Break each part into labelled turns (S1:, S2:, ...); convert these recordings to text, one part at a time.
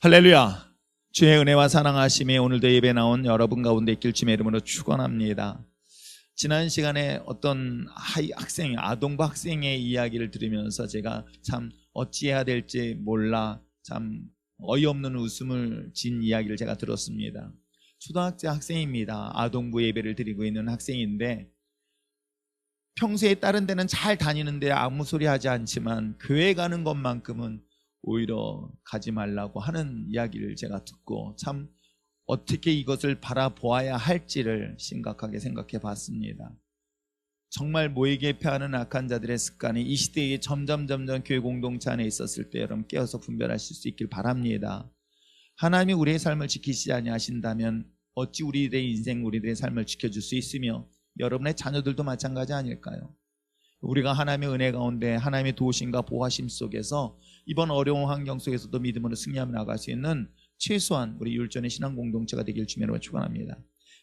S1: 할렐루야. 주의 은혜와 사랑하심이 오늘도 예배 나온 여러분 가운데 있길 주의 이름으로 축원합니다. 지난 시간에 어떤 아동부 학생의 이야기를 들으면서 제가 참 어찌해야 될지 몰라 참 어이없는 웃음을 진 이야기를 제가 들었습니다. 초등학생 학생입니다. 아동부 예배를 드리고 있는 학생인데 평소에 다른 데는 잘 다니는데 아무 소리 하지 않지만 교회 가는 것만큼은 오히려 가지 말라고 하는 이야기를 제가 듣고 참 어떻게 이것을 바라보아야 할지를 심각하게 생각해 봤습니다. 정말 모이게 패하는 악한 자들의 습관이 이 시대에 점점 교회 공동체 안에 있었을 때 여러분 깨어서 분별하실 수 있길 바랍니다. 하나님이 우리의 삶을 지키시지 아니하신다면 어찌 우리들의 인생, 우리들의 삶을 지켜줄 수 있으며 여러분의 자녀들도 마찬가지 아닐까요? 우리가 하나님의 은혜 가운데 하나님의 도우심과 보호하심 속에서 이번 어려운 환경 속에서도 믿음으로 승리하며 나갈 수 있는 최소한 우리 율전의 신앙 공동체가 되길 주님으로 축원합니다.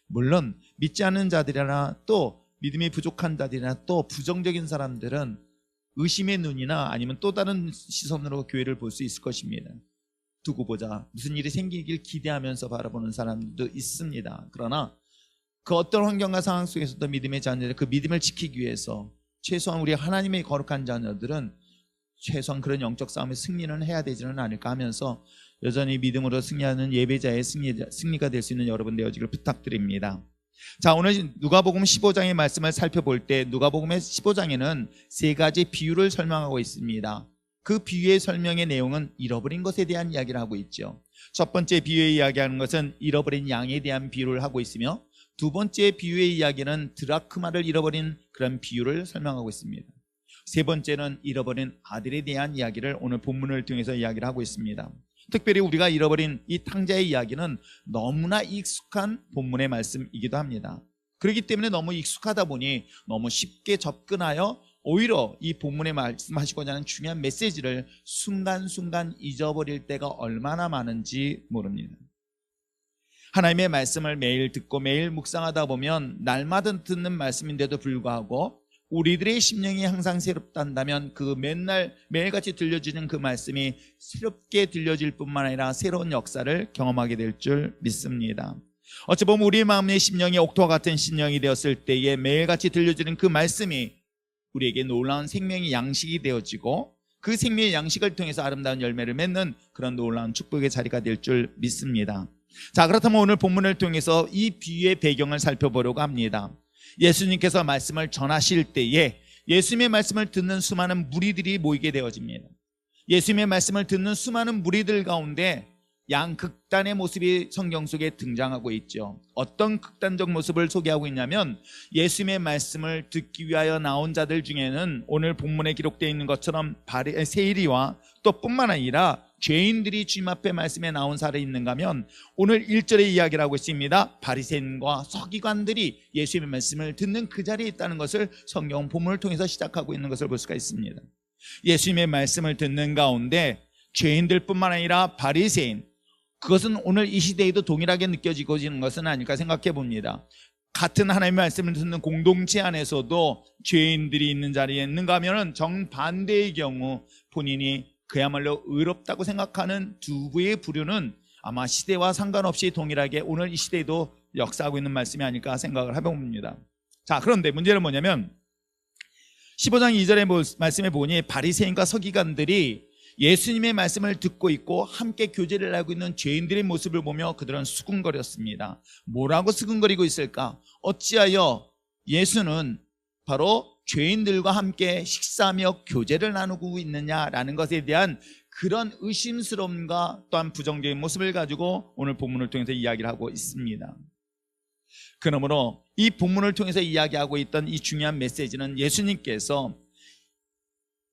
S1: 물론 믿지 않는 자들이나 또 믿음이 부족한 자들이나 또 부정적인 사람들은 의심의 눈이나 아니면 또 다른 시선으로 교회를 볼 수 있을 것입니다. 두고 보자, 무슨 일이 생기길 기대하면서 바라보는 사람도 있습니다. 그러나 그 어떤 환경과 상황 속에서도 믿음의 자녀들, 그 믿음을 지키기 위해서 최소한 우리 하나님의 거룩한 자녀들은 최소한 그런 영적 싸움에 승리는 해야 되지는 않을까 하면서 여전히 믿음으로 승리하는 예배자의 승리가 될 수 있는 여러분 되어지길 부탁드립니다. 자, 오늘 누가복음 15장의 말씀을 살펴볼 때 누가복음의 15장에는 세 가지 비유를 설명하고 있습니다. 그 비유의 설명의 내용은 잃어버린 것에 대한 이야기를 하고 있죠. 첫 번째 비유의 이야기하는 것은 잃어버린 양에 대한 비유를 하고 있으며 두 번째 비유의 이야기는 드라크마를 잃어버린 그런 비유를 설명하고 있습니다. 세 번째는 잃어버린 아들에 대한 이야기를 오늘 본문을 통해서 이야기를 하고 있습니다. 특별히 우리가 잃어버린 이 탕자의 이야기는 너무나 익숙한 본문의 말씀이기도 합니다. 그렇기 때문에 너무 익숙하다 보니 너무 쉽게 접근하여 오히려 이 본문에 말씀하시고자 하는 중요한 메시지를 순간순간 잊어버릴 때가 얼마나 많은지 모릅니다. 하나님의 말씀을 매일 듣고 매일 묵상하다 보면 날마다 듣는 말씀인데도 불구하고 우리들의 심령이 항상 새롭단다면 그 매일같이 들려주는 그 말씀이 새롭게 들려질 뿐만 아니라 새로운 역사를 경험하게 될 줄 믿습니다. 어찌 보면 우리의 마음의 심령이 옥토와 같은 심령이 되었을 때에 매일같이 들려주는 그 말씀이 우리에게 놀라운 생명의 양식이 되어지고 그 생명의 양식을 통해서 아름다운 열매를 맺는 그런 놀라운 축복의 자리가 될 줄 믿습니다. 자, 그렇다면 오늘 본문을 통해서 이 비유의 배경을 살펴보려고 합니다. 예수님께서 말씀을 전하실 때에 예수님의 말씀을 듣는 수많은 무리들이 모이게 되어집니다. 예수님의 말씀을 듣는 수많은 무리들 가운데 양극단의 모습이 성경 속에 등장하고 있죠. 어떤 극단적 모습을 소개하고 있냐면 예수님의 말씀을 듣기 위하여 나온 자들 중에는 오늘 본문에 기록되어 있는 것처럼 세리와 또 뿐만 아니라 죄인들이 주님 앞에 말씀에 나온 사례 있는가 하면 오늘 1절에 이야기를 하고 있습니다. 바리새인과 서기관들이 예수님의 말씀을 듣는 그 자리에 있다는 것을 성경 본문을 통해서 시작하고 있는 것을 볼 수가 있습니다. 예수님의 말씀을 듣는 가운데 죄인들뿐만 아니라 바리새인, 그것은 오늘 이 시대에도 동일하게 느껴지는 것은 아닐까 생각해 봅니다. 같은 하나님의 말씀을 듣는 공동체 안에서도 죄인들이 있는 자리에 있는가 하면 정반대의 경우 본인이 그야말로 의롭다고 생각하는 두 부의 부류는 아마 시대와 상관없이 동일하게 오늘 이 시대에도 역사하고 있는 말씀이 아닐까 생각을 해봅니다. 자, 그런데 문제는 뭐냐면 15장 2절의 말씀에 보니 바리새인과 서기관들이 예수님의 말씀을 듣고 있고 함께 교제를 하고 있는 죄인들의 모습을 보며 그들은 수군거렸습니다. 뭐라고 수군거리고 있을까? 어찌하여 예수는 바로 죄인들과 함께 식사하며 교제를 나누고 있느냐라는 것에 대한 그런 의심스러움과 또한 부정적인 모습을 가지고 오늘 본문을 통해서 이야기를 하고 있습니다. 그러므로 이 본문을 통해서 이야기하고 있던 이 중요한 메시지는 예수님께서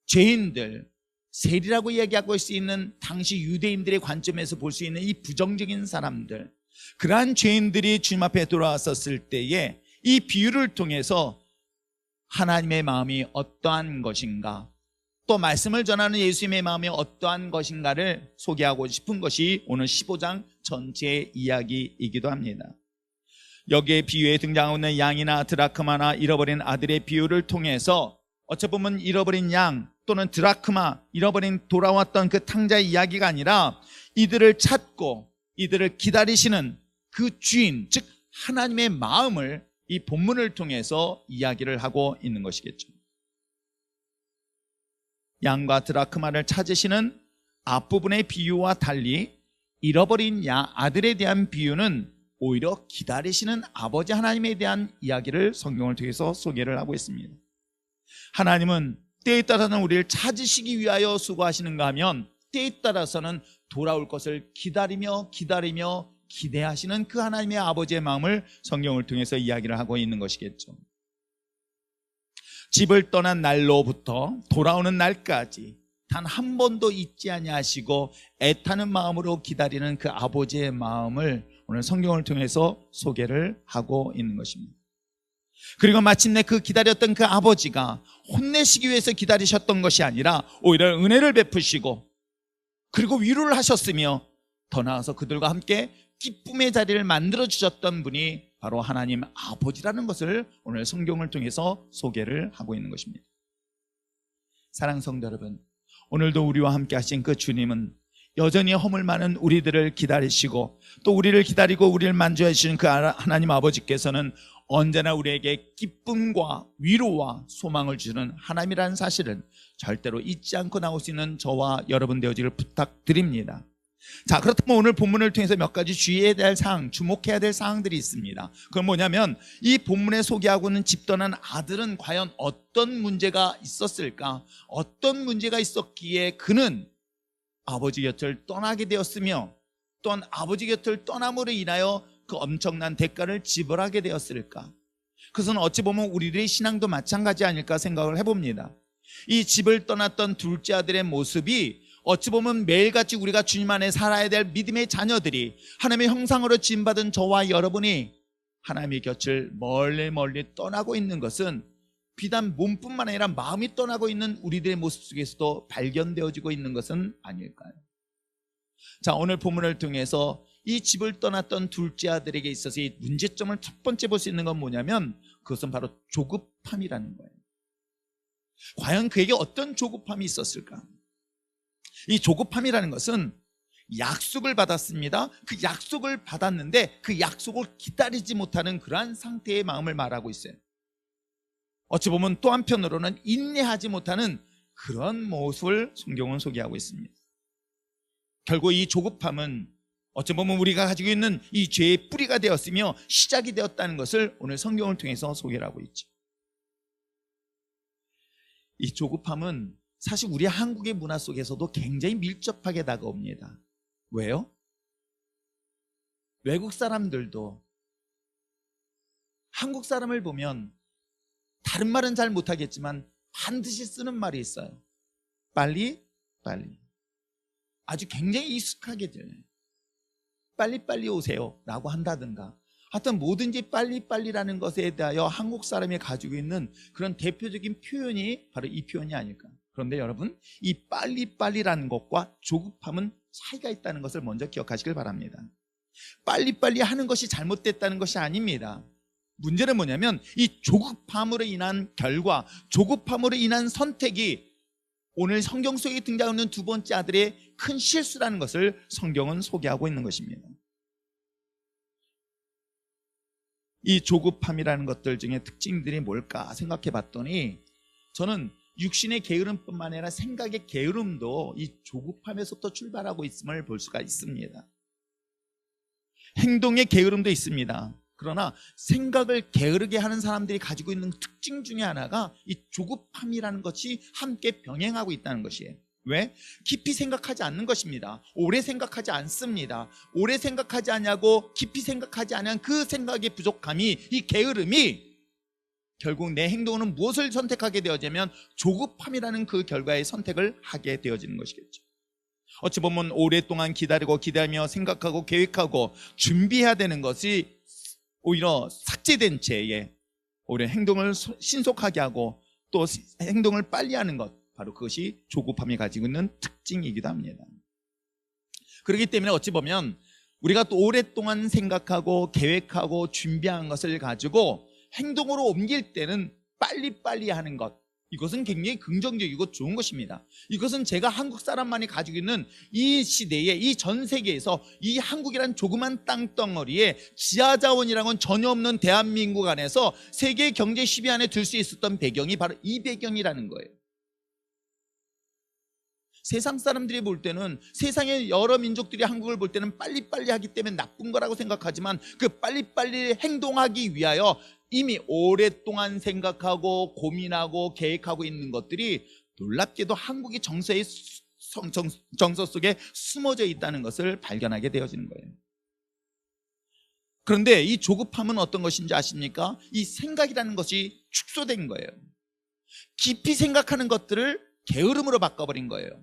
S1: 죄인들, 세리라고 이야기하고 수 있는 당시 유대인들의 관점에서 볼 수 있는 이 부정적인 사람들, 그러한 죄인들이 주님 앞에 돌아왔었을 때에 이 비유를 통해서 하나님의 마음이 어떠한 것인가, 또 말씀을 전하는 예수님의 마음이 어떠한 것인가를 소개하고 싶은 것이 오늘 15장 전체의 이야기이기도 합니다. 여기에 비유에 등장하고 있는 양이나 드라크마나 잃어버린 아들의 비유를 통해서 어찌 보면 잃어버린 양 또는 드라크마, 잃어버린 돌아왔던 그 탕자의 이야기가 아니라 이들을 찾고 이들을 기다리시는 그 주인, 즉 하나님의 마음을 이 본문을 통해서 이야기를 하고 있는 것이겠죠. 양과 드라크마를 찾으시는 앞부분의 비유와 달리 잃어버린 아들에 대한 비유는 오히려 기다리시는 아버지 하나님에 대한 이야기를 성경을 통해서 소개를 하고 있습니다. 하나님은 때에 따라서는 우리를 찾으시기 위하여 수고하시는가 하면 때에 따라서는 돌아올 것을 기다리며 기대하시는 그 하나님의 아버지의 마음을 성경을 통해서 이야기를 하고 있는 것이겠죠. 집을 떠난 날로부터 돌아오는 날까지 단 한 번도 잊지 아니하시고 애타는 마음으로 기다리는 그 아버지의 마음을 오늘 성경을 통해서 소개를 하고 있는 것입니다. 그리고 마침내 그 기다렸던 그 아버지가 혼내시기 위해서 기다리셨던 것이 아니라 오히려 은혜를 베푸시고 그리고 위로를 하셨으며 더 나아가서 그들과 함께 기쁨의 자리를 만들어 주셨던 분이 바로 하나님 아버지라는 것을 오늘 성경을 통해서 소개를 하고 있는 것입니다. 사랑하는 성도 여러분, 오늘도 우리와 함께 하신 그 주님은 여전히 허물 많은 우리들을 기다리시고 또 우리를 기다리고 우리를 만져해 주시는 그 하나님 아버지께서는 언제나 우리에게 기쁨과 위로와 소망을 주는 하나님이라는 사실은 절대로 잊지 않고 나올 수 있는 저와 여러분 되어지기를 부탁드립니다. 자, 그렇다면 오늘 본문을 통해서 몇 가지 주의해야 될 사항, 주목해야 될 사항들이 있습니다. 그건 뭐냐면 이 본문에 소개하고 있는 집 떠난 아들은 과연 어떤 문제가 있었을까? 어떤 문제가 있었기에 그는 아버지 곁을 떠나게 되었으며 또한 아버지 곁을 떠남으로 인하여 그 엄청난 대가를 지불하게 되었을까? 그것은 어찌 보면 우리들의 신앙도 마찬가지 아닐까 생각을 해봅니다. 이 집을 떠났던 둘째 아들의 모습이 어찌 보면 매일같이 우리가 주님 안에 살아야 될 믿음의 자녀들이 하나님의 형상으로 지음받은 저와 여러분이 하나님의 곁을 멀리 떠나고 있는 것은 비단 몸뿐만 아니라 마음이 떠나고 있는 우리들의 모습 속에서도 발견되어지고 있는 것은 아닐까요? 자, 오늘 본문을 통해서 이 집을 떠났던 둘째 아들에게 있어서 이 문제점을 첫 번째 볼 수 있는 건 뭐냐면 그것은 바로 조급함이라는 거예요. 과연 그에게 어떤 조급함이 있었을까? 이 조급함이라는 것은 약속을 받았습니다. 그 약속을 받았는데 그 약속을 기다리지 못하는 그러한 상태의 마음을 말하고 있어요. 어찌 보면 또 한편으로는 인내하지 못하는 그런 모습을 성경은 소개하고 있습니다. 결국 이 조급함은 어찌 보면 우리가 가지고 있는 이 죄의 뿌리가 되었으며 시작이 되었다는 것을 오늘 성경을 통해서 소개를 하고 있죠. 이 조급함은 사실 우리 한국의 문화 속에서도 굉장히 밀접하게 다가옵니다. 왜요? 외국 사람들도 한국 사람을 보면 다른 말은 잘 못하겠지만 반드시 쓰는 말이 있어요. 빨리. 아주 굉장히 익숙하게 들려요. 빨리 오세요 라고 한다든가 하여튼 뭐든지 빨리라는 것에 대하여 한국 사람이 가지고 있는 그런 대표적인 표현이 바로 이 표현이 아닐까. 그런데 여러분, 이 빨리라는 것과 조급함은 차이가 있다는 것을 먼저 기억하시길 바랍니다. 빨리 하는 것이 잘못됐다는 것이 아닙니다. 문제는 뭐냐면 이 조급함으로 인한 결과, 조급함으로 인한 선택이 오늘 성경 속에 등장하는 두 번째 아들의 큰 실수라는 것을 성경은 소개하고 있는 것입니다. 이 조급함이라는 것들 중에 특징들이 뭘까 생각해 봤더니 저는 육신의 게으름뿐만 아니라 생각의 게으름도 이 조급함에서부터 출발하고 있음을 볼 수가 있습니다. 행동의 게으름도 있습니다. 그러나 생각을 게으르게 하는 사람들이 가지고 있는 특징 중에 하나가 이 조급함이라는 것이 함께 병행하고 있다는 것이에요. 왜? 깊이 생각하지 않는 것입니다. 오래 생각하지 않습니다. 오래 생각하지 않냐고 깊이 생각하지 않은 그 생각의 부족함이, 이 게으름이 결국 내 행동은 무엇을 선택하게 되어지면 조급함이라는 그 결과의 선택을 하게 되어지는 것이겠죠. 어찌 보면 오랫동안 기다리며 생각하고 계획하고 준비해야 되는 것이 오히려 삭제된 채에 오히려 행동을 신속하게 하고 또 행동을 빨리 하는 것, 바로 그것이 조급함이 가지고 있는 특징이기도 합니다. 그렇기 때문에 어찌 보면 우리가 또 오랫동안 생각하고 계획하고 준비한 것을 가지고 행동으로 옮길 때는 빨리 하는 것, 이것은 굉장히 긍정적이고 좋은 것입니다. 이것은 제가 한국 사람만이 가지고 있는 이 시대에, 이 전 세계에서 이 한국이란 조그만 땅덩어리에 지하자원이라고는 전혀 없는 대한민국 안에서 세계 경제 10위 안에 들 수 있었던 배경이 바로 이 배경이라는 거예요. 세상 사람들이 볼 때는, 세상의 여러 민족들이 한국을 볼 때는 빨리빨리 하기 때문에 나쁜 거라고 생각하지만, 그 빨리빨리 행동하기 위하여 이미 오랫동안 생각하고 고민하고 계획하고 있는 것들이 놀랍게도 한국의 정서 속에 숨어져 있다는 것을 발견하게 되어지는 거예요. 그런데 이 조급함은 어떤 것인지 아십니까? 이 생각이라는 것이 축소된 거예요. 깊이 생각하는 것들을 게으름으로 바꿔버린 거예요.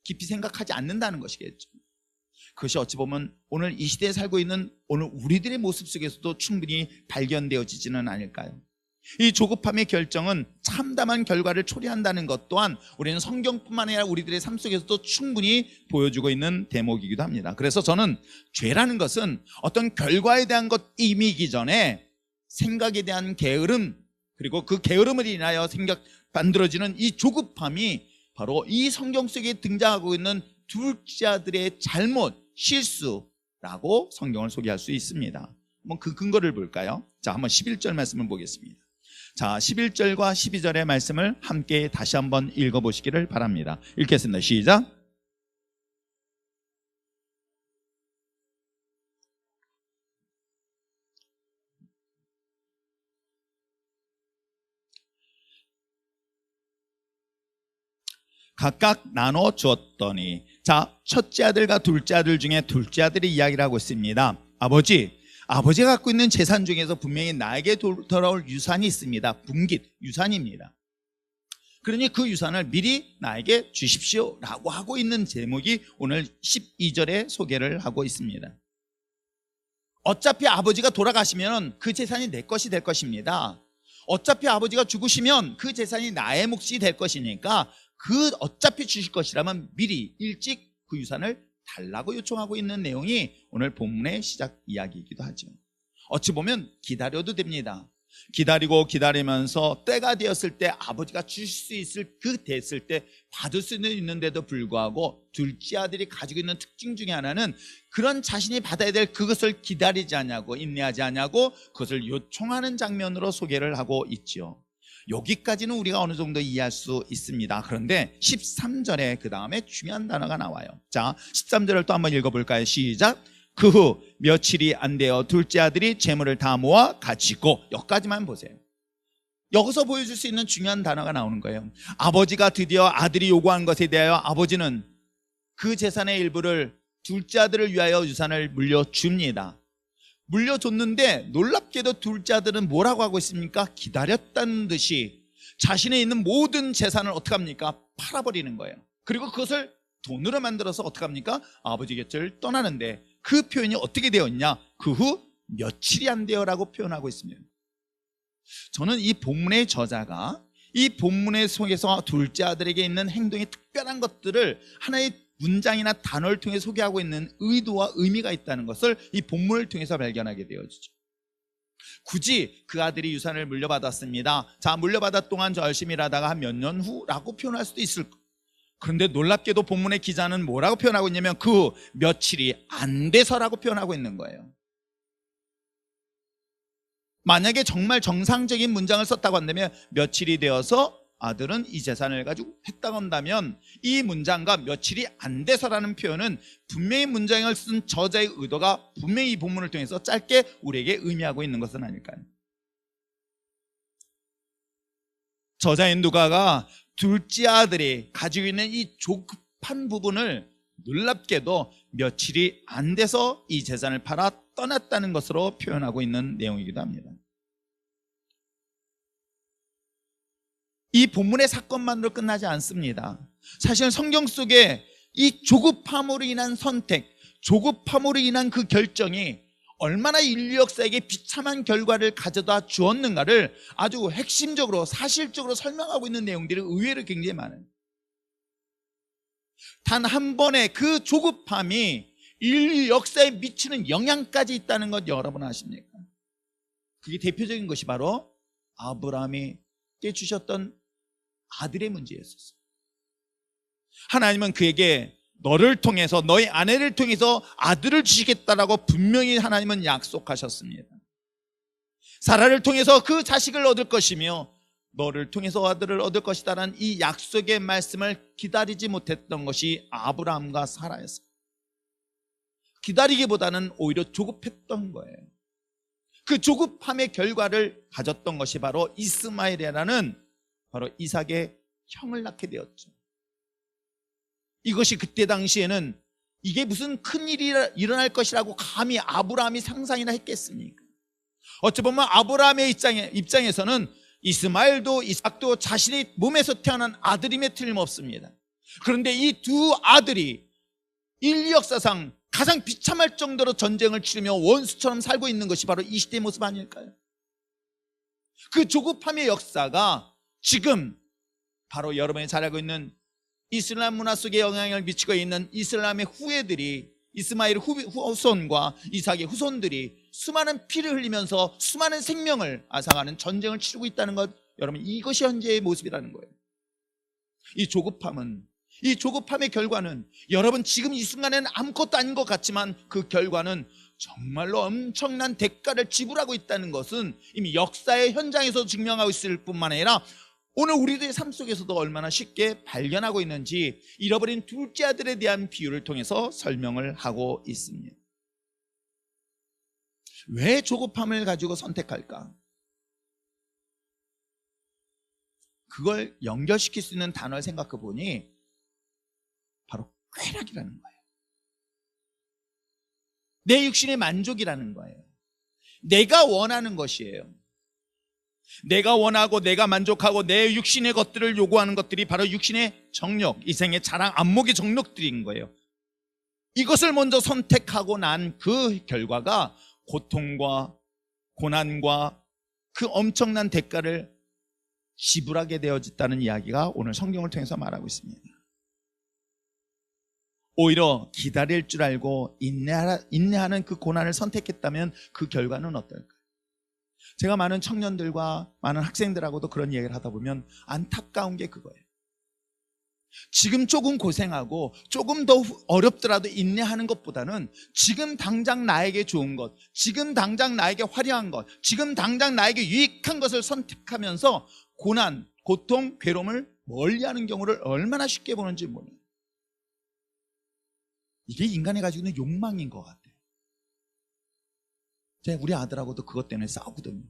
S1: 깊이 생각하지 않는다는 것이겠죠. 그것이 어찌 보면 오늘 이 시대에 살고 있는 오늘 우리들의 모습 속에서도 충분히 발견되어지지는 않을까요? 이 조급함의 결정은 참담한 결과를 초래한다는 것 또한 우리는 성경뿐만 아니라 우리들의 삶 속에서도 충분히 보여주고 있는 대목이기도 합니다. 그래서 저는 죄라는 것은 어떤 결과에 대한 것임이기 전에 생각에 대한 게으름, 그리고 그 게으름을 인하여 만들어지는 이 조급함이 바로 이 성경 속에 등장하고 있는 둘째 아들의 잘못, 실수라고 성경을 소개할 수 있습니다. 한번 그 근거를 볼까요? 자, 한번 11절 말씀을 보겠습니다. 자, 11절과 12절의 말씀을 함께 다시 한번 읽어보시기를 바랍니다. 읽겠습니다. 시작. 각각 나눠 주었더니, 자, 첫째 아들과 둘째 아들 중에 둘째 아들이 이야기를 하고 있습니다. 아버지가 갖고 있는 재산 중에서 분명히 나에게 돌아올 유산이 있습니다. 분깃, 유산입니다. 그러니 그 유산을 미리 나에게 주십시오 라고 하고 있는 제목이 오늘 12절에 소개를 하고 있습니다. 어차피 아버지가 돌아가시면 그 재산이 내 것이 될 것입니다. 어차피 아버지가 죽으시면 그 재산이 나의 몫이 될 것이니까 어차피 주실 것이라면 미리 일찍 그 유산을 달라고 요청하고 있는 내용이 오늘 본문의 시작 이야기이기도 하죠. 어찌 보면 기다려도 됩니다. 기다리면서 때가 되었을 때 아버지가 주실 수 있을 됐을 때 받을 수는 있는데도 불구하고 둘째 아들이 가지고 있는 특징 중에 하나는 그런 자신이 받아야 될 그것을 기다리지 않냐고, 인내하지 않냐고 그것을 요청하는 장면으로 소개를 하고 있죠. 여기까지는 우리가 어느 정도 이해할 수 있습니다. 그런데 13절에 그 다음에 중요한 단어가 나와요. 자, 13절을 또 한번 읽어볼까요? 시작. 그 후 며칠이 안 되어 둘째 아들이 재물을 다 모아 가지고, 여기까지만 보세요. 여기서 보여줄 수 있는 중요한 단어가 나오는 거예요. 아버지가 드디어 아들이 요구한 것에 대하여 아버지는 그 재산의 일부를 둘째 아들을 위하여 유산을 물려줍니다. 물려줬는데 놀랍게도 둘째 아들은 뭐라고 하고 있습니까? 기다렸다는 듯이 자신의 있는 모든 재산을 어떻게 합니까? 팔아버리는 거예요. 그리고 그것을 돈으로 만들어서 어떻게 합니까? 아버지 곁을 떠나는데, 그 표현이 어떻게 되어 있냐? 그 후 며칠이 안 되어라고 표현하고 있습니다. 저는 이 본문의 저자가 이 본문의 속에서 둘째 아들에게 있는 행동의 특별한 것들을 하나의 문장이나 단어를 통해 소개하고 있는 의도와 의미가 있다는 것을 이 본문을 통해서 발견하게 되어지죠. 굳이 그 아들이 유산을 물려받았습니다. 자, 물려받았 동안 저 열심히 일하다가 한 몇 년 후라고 표현할 수도 있을 거예요. 그런데 놀랍게도 본문의 기자는 뭐라고 표현하고 있냐면 그 며칠이 안 돼서라고 표현하고 있는 거예요. 만약에 정말 정상적인 문장을 썼다고 한다면 며칠이 되어서 아들은 이 재산을 가지고 했다고 한다면, 이 문장과 며칠이 안 돼서라는 표현은 분명히 문장을 쓴 저자의 의도가 분명히 이 본문을 통해서 짧게 우리에게 의미하고 있는 것은 아닐까요? 저자인 누가가 둘째 아들이 가지고 있는 이 조급한 부분을 놀랍게도 며칠이 안 돼서 이 재산을 팔아 떠났다는 것으로 표현하고 있는 내용이기도 합니다. 이 본문의 사건만으로 끝나지 않습니다. 사실 성경 속에 이 조급함으로 인한 선택, 조급함으로 인한 그 결정이 얼마나 인류 역사에게 비참한 결과를 가져다 주었는가를 아주 핵심적으로 사실적으로 설명하고 있는 내용들이 의외로 굉장히 많아요. 단 한 번의 그 조급함이 인류 역사에 미치는 영향까지 있다는 것 여러분 아십니까? 그게 대표적인 것이 바로 아브라함에게 주셨던 아들의 문제였었어요. 하나님은 그에게 너를 통해서, 너의 아내를 통해서 아들을 주시겠다라고 분명히 하나님은 약속하셨습니다. 사라를 통해서 그 자식을 얻을 것이며 너를 통해서 아들을 얻을 것이다라는 이 약속의 말씀을 기다리지 못했던 것이 아브라함과 사라였어요. 기다리기보다는 오히려 조급했던 거예요. 그 조급함의 결과를 가졌던 것이 바로 이스마엘이라는 바로 이삭의 형을 낳게 되었죠. 이것이 그때 당시에는 이게 무슨 큰일이 일어날 것이라고 감히 아브라함이 상상이나 했겠습니까? 어찌 보면 아브라함의 입장에서는 이스마엘도 이삭도 자신의 몸에서 태어난 아들임에 틀림없습니다. 그런데 이 두 아들이 인류 역사상 가장 비참할 정도로 전쟁을 치르며 원수처럼 살고 있는 것이 바로 이 시대의 모습 아닐까요? 그 조급함의 역사가 지금 바로 여러분이 잘 알고 있는 이슬람 문화 속에 영향을 미치고 있는 이슬람의 후예들이, 이스마엘의 후손과 이삭의 후손들이 수많은 피를 흘리면서 수많은 생명을 앗아가는 전쟁을 치르고 있다는 것, 여러분, 이것이 현재의 모습이라는 거예요. 이 조급함의 결과는 여러분 지금 이 순간에는 아무것도 아닌 것 같지만 그 결과는 정말로 엄청난 대가를 지불하고 있다는 것은 이미 역사의 현장에서 증명하고 있을 뿐만 아니라 오늘 우리들의 삶 속에서도 얼마나 쉽게 발견하고 있는지 잃어버린 둘째 아들에 대한 비유를 통해서 설명을 하고 있습니다. 왜 조급함을 가지고 선택할까? 그걸 연결시킬 수 있는 단어를 생각해 보니 바로 쾌락이라는 거예요. 내 육신의 만족이라는 거예요. 내가 원하는 것이에요. 내가 원하고 내가 만족하고 내 육신의 것들을 요구하는 것들이 바로 육신의 정욕, 이생의 자랑, 안목의 정욕들인 거예요. 이것을 먼저 선택하고 난 그 결과가 고통과 고난과 그 엄청난 대가를 지불하게 되어졌다는 이야기가 오늘 성경을 통해서 말하고 있습니다. 오히려 기다릴 줄 알고 인내하는 그 고난을 선택했다면 그 결과는 어떨까? 제가 많은 청년들과 많은 학생들하고도 그런 얘기를 하다 보면 안타까운 게 그거예요. 지금 조금 고생하고 조금 더 어렵더라도 인내하는 것보다는 지금 당장 나에게 좋은 것, 지금 당장 나에게 화려한 것, 지금 당장 나에게 유익한 것을 선택하면서 고난, 고통, 괴로움을 멀리하는 경우를 얼마나 쉽게 보는지 몰라요. 이게 인간이 가지고 있는 욕망인 것 같아요. 제가 우리 아들하고도 그것 때문에 싸우거든요.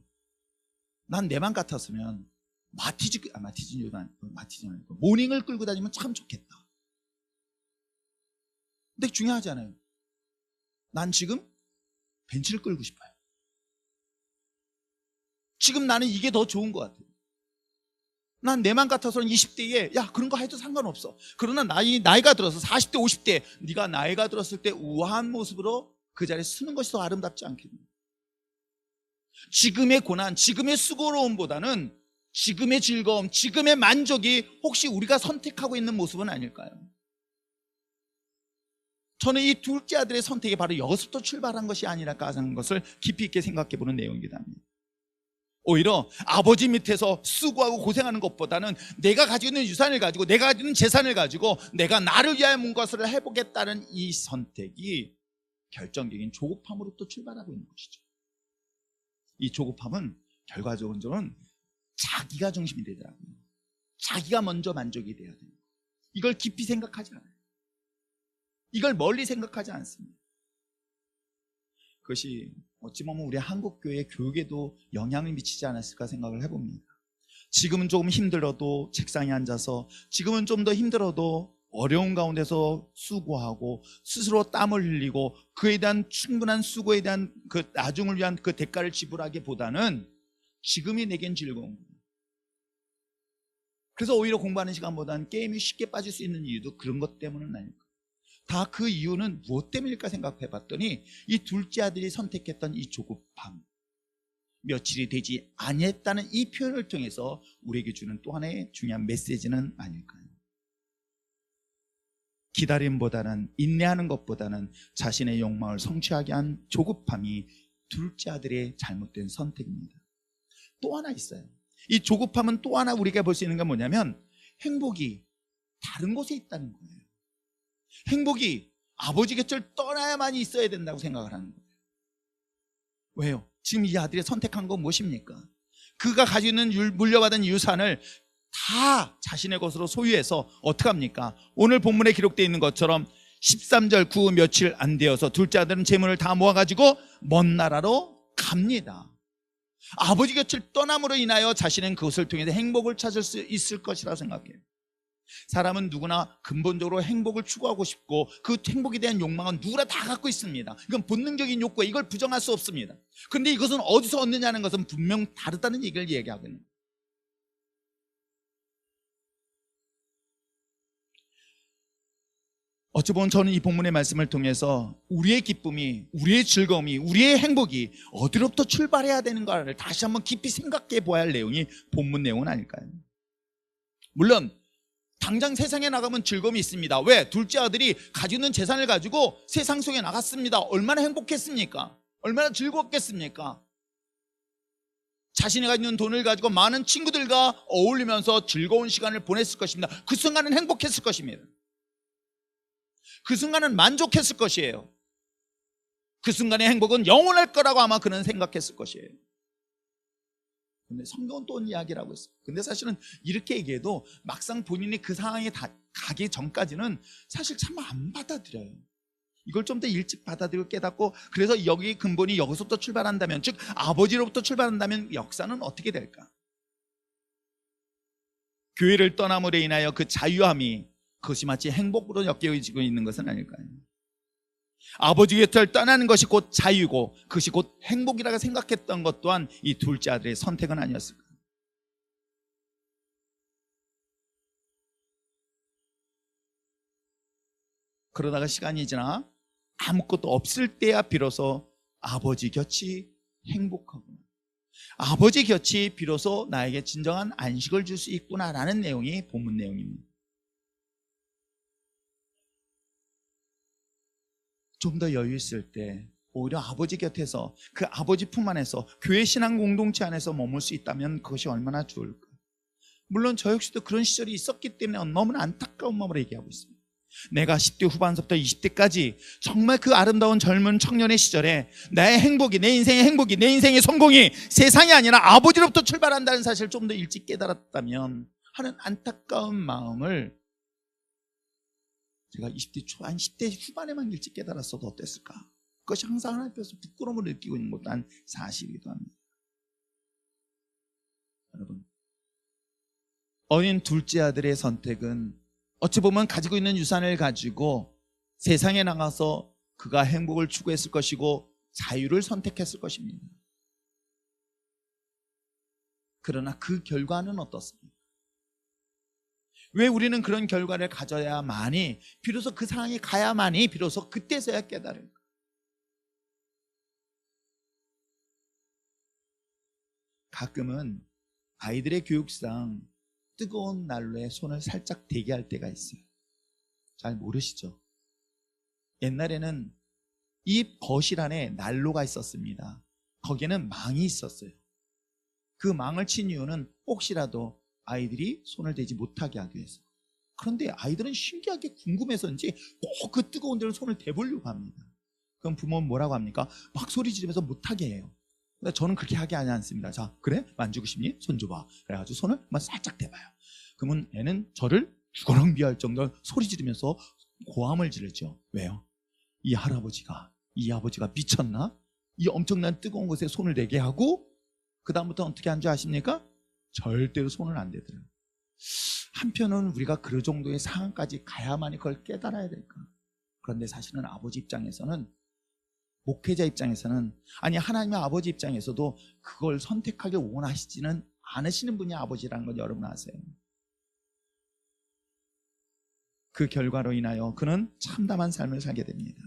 S1: 난 내 맘 같았으면 모닝을 끌고 다니면 참 좋겠다. 근데 중요하지 않아요. 난 지금 벤츠를 끌고 싶어요. 지금 나는 이게 더 좋은 것 같아요. 난 내 맘 같아서는 20대에 야 그런 거 해도 상관없어. 그러나 나이가 들어서 40대 50대 네가 나이가 들었을 때 우아한 모습으로 그 자리에 서는 것이 더 아름답지 않겠니? 지금의 고난, 지금의 수고로움보다는 지금의 즐거움, 지금의 만족이 혹시 우리가 선택하고 있는 모습은 아닐까요? 저는 이 둘째 아들의 선택이 바로 여기서부터 출발한 것이 아니랄까 하는 것을 깊이 있게 생각해 보는 내용이다. 오히려 아버지 밑에서 수고하고 고생하는 것보다는 내가 가지고 있는 유산을 가지고 내가 가지고 있는 재산을 가지고 내가 나를 위하여 뭔가를 해보겠다는 이 선택이 결정적인 조급함으로부터 출발하고 있는 것이죠. 이 조급함은 결과적으로는 자기가 중심이 되더라고요. 자기가 먼저 만족이 돼야 돼요. 이걸 깊이 생각하지 않아요. 이걸 멀리 생각하지 않습니다. 그것이 어찌 보면 우리 한국교회 교육에도 영향을 미치지 않았을까 생각을 해봅니다. 지금은 조금 힘들어도 책상에 앉아서, 지금은 좀 더 힘들어도 어려운 가운데서 수고하고 스스로 땀을 흘리고 그에 대한 충분한 수고에 대한 그 나중을 위한 그 대가를 지불하기보다는 지금이 내겐 즐거운 거예요. 그래서 오히려 공부하는 시간보다는 게임이 쉽게 빠질 수 있는 이유도 그런 것 때문은 아닐까. 다 그 이유는 무엇 때문일까 생각해 봤더니 이 둘째 아들이 선택했던 이 조급함, 며칠이 되지 아니했다는 이 표현을 통해서 우리에게 주는 또 하나의 중요한 메시지는 아닐까요? 기다림보다는, 인내하는 것보다는 자신의 욕망을 성취하게 한 조급함이 둘째 아들의 잘못된 선택입니다. 또 하나 있어요. 이 조급함은 또 하나 우리가 볼 수 있는 건 뭐냐면 행복이 다른 곳에 있다는 거예요. 행복이 아버지 곁을 떠나야만 있어야 된다고 생각을 하는 거예요. 왜요? 지금 이 아들이 선택한 건 무엇입니까? 그가 가지고 있는 물려받은 유산을 다 자신의 것으로 소유해서 어떻게 합니까? 오늘 본문에 기록되어 있는 것처럼 13절 그 후 며칠 안 되어서 둘째 아들은 재물을 다 모아가지고 먼 나라로 갑니다. 아버지 곁을 떠남으로 인하여 자신은 그것을 통해서 행복을 찾을 수 있을 것이라 생각해요. 사람은 누구나 근본적으로 행복을 추구하고 싶고 그 행복에 대한 욕망은 누구나 다 갖고 있습니다. 이건 본능적인 욕구에 이걸 부정할 수 없습니다. 그런데 이것은 어디서 얻느냐는 것은 분명 다르다는 얘기를 얘기하고 있는 거예요. 어찌 보면 저는 이 본문의 말씀을 통해서 우리의 기쁨이, 우리의 즐거움이, 우리의 행복이 어디로부터 출발해야 되는가를 다시 한번 깊이 생각해 보아야 할 내용이 본문 내용은 아닐까요? 물론 당장 세상에 나가면 즐거움이 있습니다. 왜? 둘째 아들이 가지고 있는 재산을 가지고 세상 속에 나갔습니다. 얼마나 행복했습니까? 얼마나 즐거웠겠습니까? 자신이 가지고 있는 돈을 가지고 많은 친구들과 어울리면서 즐거운 시간을 보냈을 것입니다. 그 순간은 행복했을 것입니다. 그 순간은 만족했을 것이에요. 그 순간의 행복은 영원할 거라고 아마 그는 생각했을 것이에요. 근데 성경은 또 이야기를 하고 있어요. 근데 사실은 이렇게 얘기해도 막상 본인이 그 상황에 가기 전까지는 사실 참 안 받아들여요. 이걸 좀 더 일찍 받아들이고 깨닫고, 그래서 여기 근본이 여기서부터 출발한다면, 즉 아버지로부터 출발한다면 역사는 어떻게 될까? 교회를 떠남으로 인하여 그 자유함이 그것이 마치 행복으로 엮여지고 있는 것은 아닐까요? 아버지 곁을 떠나는 것이 곧 자유고 그것이 곧 행복이라고 생각했던 것 또한 이 둘째 아들의 선택은 아니었을까? 그러다가 시간이 지나 아무것도 없을 때야 비로소 아버지 곁이 행복하구나, 아버지 곁이 비로소 나에게 진정한 안식을 줄 수 있구나라는 내용이 본문 내용입니다. 좀 더 여유 있을 때 오히려 아버지 곁에서, 그 아버지 품 안에서, 교회 신앙 공동체 안에서 머물 수 있다면 그것이 얼마나 좋을까. 물론 저 역시도 그런 시절이 있었기 때문에 너무나 안타까운 마음으로 얘기하고 있습니다. 내가 10대 후반서부터 20대까지 정말 그 아름다운 젊은 청년의 시절에 나의 행복이, 내 인생의 행복이, 내 인생의 성공이 세상이 아니라 아버지로부터 출발한다는 사실을 좀 더 일찍 깨달았다면 하는 안타까운 마음을 제가 20대 초반, 10대 후반에만 일찍 깨달았어도 어땠을까? 그것이 항상 하나님 앞에서 부끄러움을 느끼고 있는 것도 한 사실이기도 합니다. 여러분, 어린 둘째 아들의 선택은 어찌 보면 가지고 있는 유산을 가지고 세상에 나가서 그가 행복을 추구했을 것이고 자유를 선택했을 것입니다. 그러나 그 결과는 어떻습니까? 왜 우리는 그런 결과를 가져야만이, 비로소 그 상황에 가야만이 비로소 그때서야 깨달을까? 가끔은 아이들의 교육상 뜨거운 난로에 손을 살짝 대게 할 때가 있어요. 잘 모르시죠? 옛날에는 이 거실 안에 난로가 있었습니다. 거기에는 망이 있었어요. 그 망을 친 이유는 혹시라도 아이들이 손을 대지 못하게 하기 위해서. 그런데 아이들은 신기하게 궁금해서인지 꼭 그 뜨거운 데로 손을 대보려고 합니다. 그럼 부모는 뭐라고 합니까? 막 소리 지르면서 못하게 해요. 근데 저는 그렇게 하지 않습니다. 자, 그래? 만지고 싶니? 손 줘봐. 그래가지고 손을 한번 살짝 대봐요. 그러면 애는 저를 죽어랑 비할 정도로 소리 지르면서 고함을 지르죠. 왜요? 이 할아버지가, 이 아버지가 미쳤나? 이 엄청난 뜨거운 곳에 손을 대게 하고 그 다음부터 어떻게 하는 줄 아십니까? 절대로 손을 안 대더라고요. 한편은 우리가 그 정도의 상황까지 가야만이 그걸 깨달아야 될까? 그런데 사실은 아버지 입장에서는, 목회자 입장에서는, 아니 하나님의 아버지 입장에서도 그걸 선택하길 원하시지는 않으시는 분이 아버지라는 걸 여러분 아세요? 그 결과로 인하여 그는 참담한 삶을 살게 됩니다.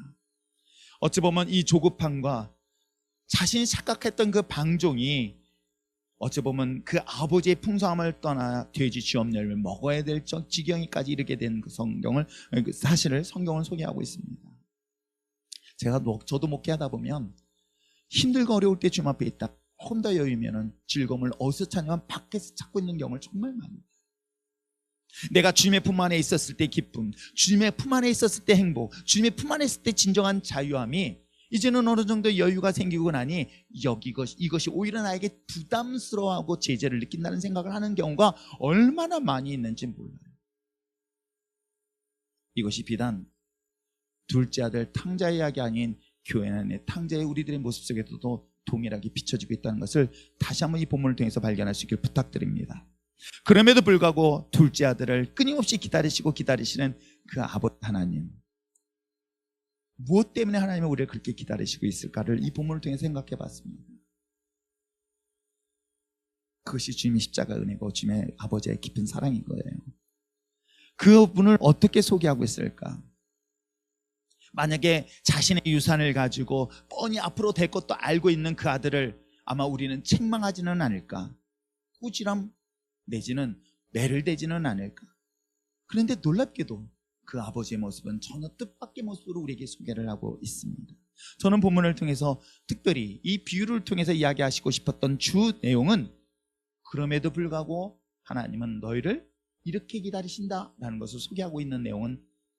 S1: 어찌 보면 이 조급함과 자신이 착각했던 그 방종이 어찌 보면 그 아버지의 풍성함을 떠나 돼지 쥐엄 열매 먹어야 될 지경이까지 이르게 된 그 사실을 성경은 소개하고 있습니다. 저도 목회하다 보면 힘들고 어려울 때 주님 앞에 있다 조금 더 여유면은 즐거움을 어디서 찾냐면 밖에서 찾고 있는 경우를 정말 많이. 내가 주님의 품 안에 있었을 때 기쁨, 주님의 품 안에 있었을 때 행복, 주님의 품 안에 있을 때 진정한 자유함이 이제는 어느 정도 여유가 생기고 나니 이것이 오히려 나에게 부담스러워하고 제재를 느낀다는 생각을 하는 경우가 얼마나 많이 있는지 몰라요. 이것이 비단 둘째 아들 탕자의 이야기 아닌 교회 안에 탕자의 우리들의 모습 속에서도 동일하게 비춰지고 있다는 것을 다시 한번 이 본문을 통해서 발견할 수 있길 부탁드립니다. 그럼에도 불구하고 둘째 아들을 끊임없이 기다리시는 그 아버지 하나님, 무엇 때문에 하나님은 우리를 그렇게 기다리시고 있을까를 이 본문을 통해 생각해 봤습니다. 그것이 주님의 십자가 은혜고 주님의 아버지의 깊은 사랑인 거예요. 그분을 어떻게 소개하고 있을까? 만약에 자신의 유산을 가지고 뻔히 앞으로 될 것도 알고 있는 그 아들을 아마 우리는 책망하지는 않을까? 꾸지람 내지는 매를 대지는 않을까? 그런데 놀랍게도 그 아버지의 모습은 전혀 뜻밖의 모습으로 우리에게 소개를 하고 있습니다. 저는 본문을 통해서 특별히 이 비유를 통해서 이야기하시고 싶었던 주 내용은 그럼에도 불구하고 하나님은 너희를 이렇게 기다리신다라는 것을 소개하고 있는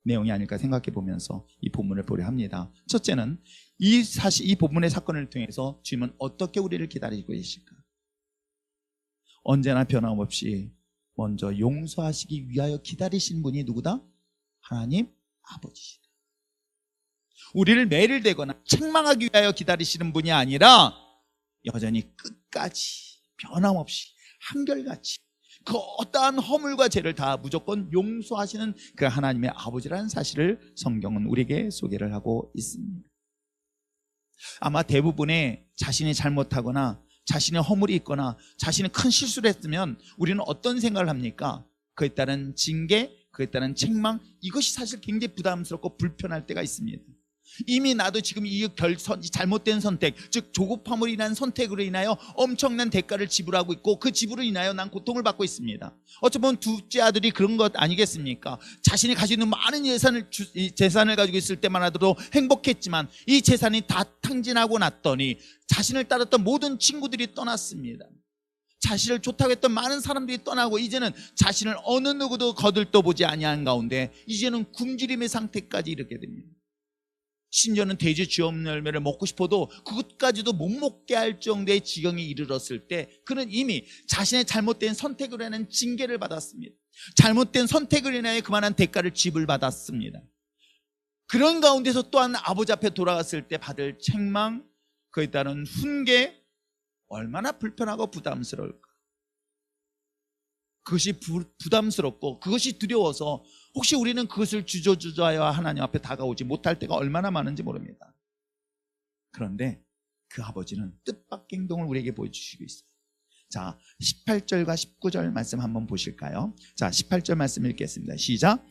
S1: 내용이 아닐까 생각해 보면서 이 본문을 보려 합니다. 첫째는 이 본문의 사건을 통해서 주님은 어떻게 우리를 기다리고 계실까? 언제나 변함없이 먼저 용서하시기 위하여 기다리신 분이 누구다? 하나님 아버지시다. 우리를 매를 대거나 책망하기 위하여 기다리시는 분이 아니라 여전히 끝까지 변함없이 한결같이 그 어떠한 허물과 죄를 다 무조건 용서하시는 그 하나님의 아버지라는 사실을 성경은 우리에게 소개를 하고 있습니다. 아마 대부분의 자신이 잘못하거나 자신의 허물이 있거나 자신이 큰 실수를 했으면 우리는 어떤 생각을 합니까? 그에 따른 징계, 그에 따른 책망, 이것이 사실 굉장히 부담스럽고 불편할 때가 있습니다. 이미 나도 지금 이 잘못된 선택, 즉 조급함으로 인한 선택으로 인하여 엄청난 대가를 지불하고 있고 그 지불을 인하여 난 고통을 받고 있습니다. 어쩌면 둘째 아들이 그런 것 아니겠습니까? 자신이 가지고 있는 많은 재산을 가지고 있을 때만 하더라도 행복했지만 이 재산이 다 탕진하고 났더니 자신을 따랐던 모든 친구들이 떠났습니다. 자신을 좋다고 했던 많은 사람들이 떠나고 이제는 자신을 어느 누구도 거들떠보지 아니한 가운데 이제는 굶주림의 상태까지 이르게 됩니다. 심지어는 돼지 쥐없는 열매를 먹고 싶어도 그것까지도 못 먹게 할 정도의 지경에 이르렀을 때 그는 이미 자신의 잘못된 선택으로 인한 징계를 받았습니다. 잘못된 선택을 인하여 그만한 대가를 지불받았습니다. 그런 가운데서 또한 아버지 앞에 돌아갔을 때 받을 책망, 그에 따른 훈계, 얼마나 불편하고 부담스러울까? 그것이 부담스럽고 그것이 두려워서 혹시 우리는 그것을 주저하여 하나님 앞에 다가오지 못할 때가 얼마나 많은지 모릅니다. 그런데 그 아버지는 뜻밖의 행동을 우리에게 보여주시고 있어요. 자, 18절과 19절 말씀 한번 보실까요? 자, 18절 말씀 읽겠습니다. 시작.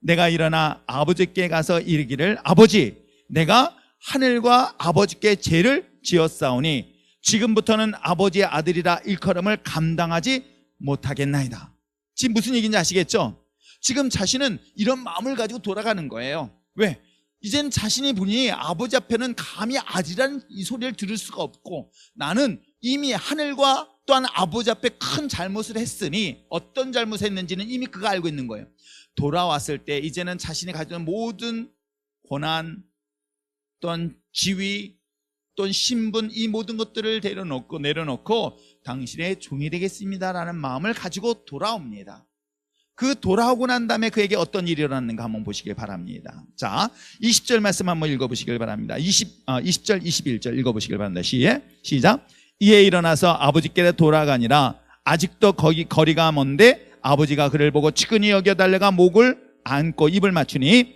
S1: 내가 일어나 아버지께 가서 이르기를 아버지, 내가 하늘과 아버지께 죄를 지었사오니 지금부터는 아버지의 아들이라 일컬음을 감당하지 못하겠나이다. 지금 무슨 얘기인지 아시겠죠? 지금 자신은 이런 마음을 가지고 돌아가는 거예요. 왜? 이젠 자신이 보니 아버지 앞에는 감히 아들이라는 이 소리를 들을 수가 없고 나는 이미 하늘과 또한 아버지 앞에 큰 잘못을 했으니 어떤 잘못을 했는지는 이미 그가 알고 있는 거예요. 돌아왔을 때 이제는 자신이 가지고 있는 모든 권한 또한 지위 또한 신분 이 모든 것들을 내려놓고 당신의 종이 되겠습니다라는 마음을 가지고 돌아옵니다. 그 돌아오고 난 다음에 그에게 어떤 일이 일어났는가 한번 보시길 바랍니다. 자, 20절 말씀 한번 읽어보시길 바랍니다. 20절 21절 읽어보시길 바랍니다. 시작. 이에 일어나서 아버지께 돌아가니라 아직도 거리가 먼데 아버지가 그를 보고 측은히 여겨 달려가 목을 안고 입을 맞추니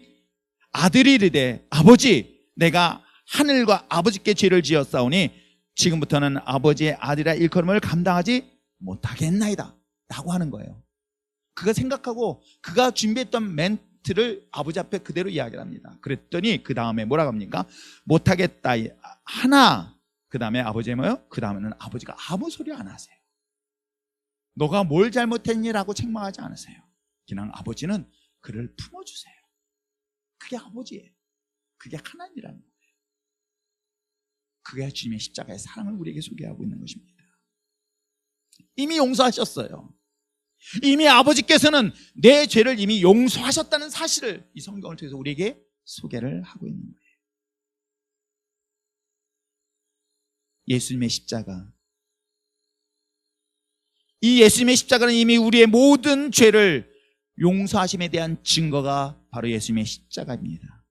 S1: 아들이 이르되 아버지, 내가 하늘과 아버지께 죄를 지었사오니 지금부터는 아버지의 아들이라 일컬음을 감당하지 못하겠나이다 라고 하는 거예요. 그가 생각하고 그가 준비했던 멘트를 아버지 앞에 그대로 이야기를 합니다. 그랬더니 그 다음에 뭐라고 합니까? 못하겠다 하나, 그 다음에 아버지의 뭐요? 그 다음에는 아버지가 아무 소리 안 하세요. 너가 뭘 잘못했니라고 책망하지 않으세요. 그냥 아버지는 그를 품어주세요. 그게 아버지예요. 그게 하나님이라는 거예요. 그게 주님의 십자가의 사랑을 우리에게 소개하고 있는 것입니다. 이미 용서하셨어요. 이미 아버지께서는 내 죄를 이미 용서하셨다는 사실을 이 성경을 통해서 우리에게 소개를 하고 있는 거예요. 예수님의 십자가, 이 예수님의 십자가는 이미 우리의 모든 죄를 용서하심에 대한 증거가 바로 예수님의 십자가입니다.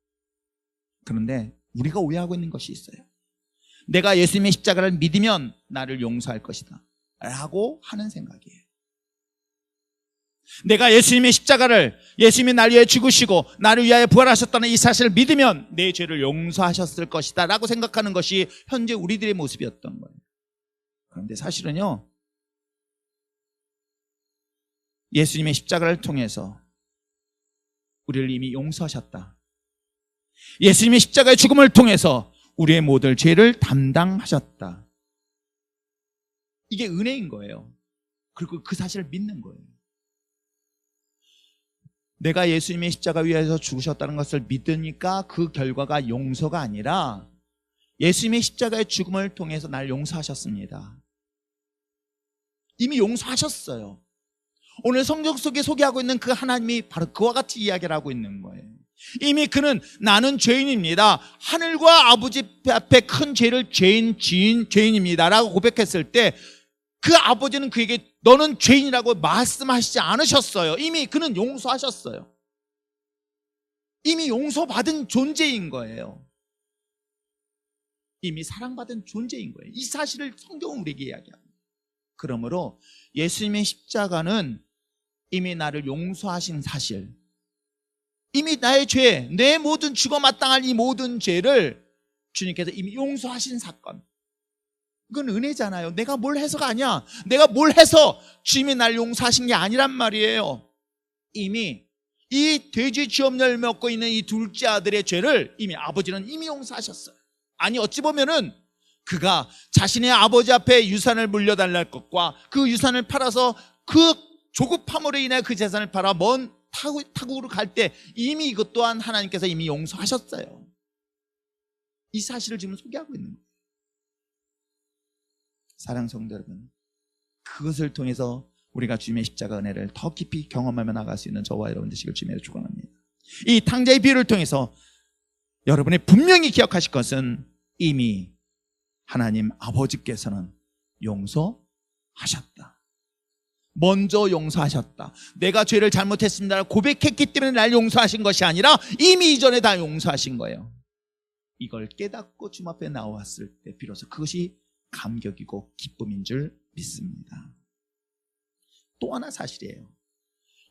S1: 그런데 우리가 오해하고 있는 것이 있어요. 내가 예수님의 십자가를 믿으면 나를 용서할 것이다 라고 하는 생각이에요. 내가 예수님의 십자가를, 예수님이 날 위해 죽으시고 나를 위하여 부활하셨다는 이 사실을 믿으면 내 죄를 용서하셨을 것이다 라고 생각하는 것이 현재 우리들의 모습이었던 거예요. 그런데 사실은요, 예수님의 십자가를 통해서 우리를 이미 용서하셨다. 예수님의 십자가의 죽음을 통해서 우리의 모든 죄를 담당하셨다. 이게 은혜인 거예요. 그리고 그 사실을 믿는 거예요. 내가 예수님의 십자가 위에서 죽으셨다는 것을 믿으니까 그 결과가 용서가 아니라 예수님의 십자가의 죽음을 통해서 날 용서하셨습니다. 이미 용서하셨어요. 오늘 성경 속에 소개하고 있는 그 하나님이 바로 그와 같이 이야기를 하고 있는 거예요. 이미 그는 나는 죄인입니다, 하늘과 아버지 앞에 큰 죄를 죄인입니다 라고 고백했을 때 그 아버지는 그에게 너는 죄인이라고 말씀하시지 않으셨어요. 이미 그는 용서하셨어요. 이미 용서받은 존재인 거예요. 이미 사랑받은 존재인 거예요. 이 사실을 성경은 우리에게 이야기합니다. 그러므로 예수님의 십자가는 이미 나를 용서하신 사실, 이미 나의 죄, 내 모든 죽어 마땅할 이 모든 죄를 주님께서 이미 용서하신 사건, 이건 은혜잖아요. 내가 뭘 해서가 아니야. 내가 뭘 해서 주님이 날 용서하신 게 아니란 말이에요. 이미 이 돼지 쥐업 열매 먹고 있는 이 둘째 아들의 죄를 이미 아버지는 이미 용서하셨어요. 아니, 어찌 보면은 그가 자신의 아버지 앞에 유산을 물려달랄 것과 그 유산을 팔아서 그 조급함으로 인해 그 재산을 팔아 먼 타국으로 갈 때 이미 이것 또한 하나님께서 이미 용서하셨어요. 이 사실을 지금 소개하고 있는 거예요. 사랑하는 성도 여러분, 그것을 통해서 우리가 주님의 십자가 은혜를 더 깊이 경험하며 나갈 수 있는 저와 여러분 되시길 주님으로 축원합니다. 이 탕자의 비유를 통해서 여러분이 분명히 기억하실 것은 이미 하나님 아버지께서는 용서하셨다. 먼저 용서하셨다. 내가 죄를 잘못했습니다 고백했기 때문에 날 용서하신 것이 아니라 이미 이전에 다 용서하신 거예요. 이걸 깨닫고 주님 앞에 나왔을 때 비로소 그것이 감격이고 기쁨인 줄 믿습니다. 또 하나 사실이에요.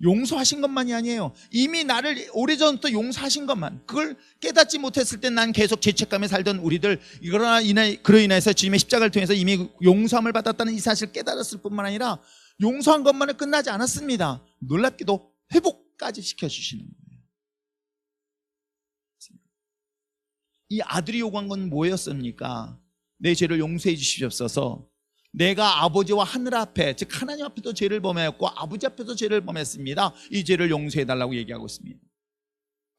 S1: 용서하신 것만이 아니에요. 이미 나를 오래전부터 용서하신 것만, 그걸 깨닫지 못했을 때 난 계속 죄책감에 살던 우리들, 그로 인해서 주님의 십자가를 통해서 이미 용서함을 받았다는 이 사실을 깨달았을 뿐만 아니라 용서한 것만은 끝나지 않았습니다. 놀랍게도 회복까지 시켜주시는 거예요. 이 아들이 요구한 건 뭐였습니까? 내 죄를 용서해 주시옵소서. 내가 아버지와 하늘 앞에, 즉 하나님 앞에도 죄를 범하였고 아버지 앞에도 죄를 범했습니다. 이 죄를 용서해 달라고 얘기하고 있습니다.